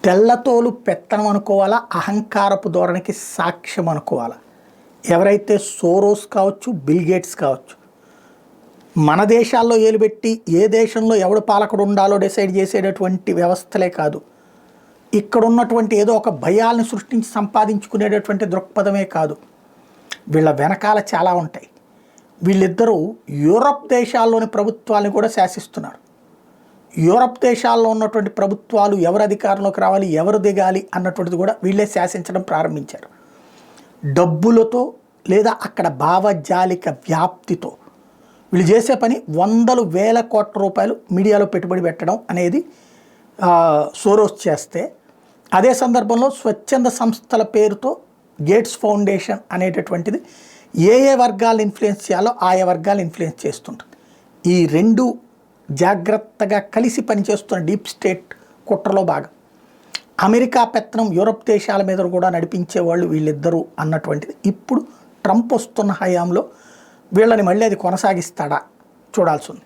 తెల్లతోలు పెత్తనం అనుకోవాలా, అహంకారపు ధోరణికి సాక్ష్యం అనుకోవాలా? ఎవరైతే సోరోస్ కావచ్చు, బిల్ గేట్స్ కావచ్చు, మన దేశాల్లో ఏలుబెట్టి ఏ దేశంలో ఎవడు పాలకుడు ఉండాలో డిసైడ్ చేసేటటువంటి వ్యవస్థలే కాదు, ఇక్కడ ఉన్నటువంటి ఏదో ఒక భయాల్ని సృష్టించి సంపాదించుకునేటటువంటి దృక్పథమే కాదు, వీళ్ళ వెనకాల చాలా ఉంటాయి. వీళ్ళిద్దరూ యూరప్ దేశాల్లోని ప్రభుత్వాలను కూడా శాసిస్తున్నారు. యూరప్ దేశాల్లో ఉన్నటువంటి ప్రభుత్వాలు ఎవరు అధికారంలోకి రావాలి, ఎవరు దిగాలి అన్నటువంటిది కూడా వీళ్ళే శాసించడం ప్రారంభించారు. డబ్బులతో లేదా అక్కడ భావజాలిక వ్యాప్తితో వీళ్ళు చేసే పని వందలు వేల కోట్ల రూపాయలు మీడియాలో పెట్టుబడి పెట్టడం అనేది సోరోస్ చేస్తే, అదే సందర్భంలో స్వచ్ఛంద సంస్థల పేరుతో గేట్స్ ఫౌండేషన్ అనేటటువంటిది ఏ వర్గాలు ఇన్ఫ్లుయెన్స్ చేయాలో ఆయా వర్గాలు ఇన్ఫ్లుయెన్స్ చేస్తుంటుంది. ఈ రెండు జాగ్రత్తగా కలిసి పనిచేస్తున్న డీప్ స్టేట్ కుట్రలో భాగం. అమెరికా పెత్తనం యూరప్ దేశాల మీద కూడా నడిపించేవాళ్ళు వీళ్ళిద్దరూ అన్నటువంటిది ఇప్పుడు ట్రంప్ వస్తున్న హయాంలో వీళ్ళని మళ్ళీ అది కొనసాగిస్తాడా చూడాల్సి ఉంది.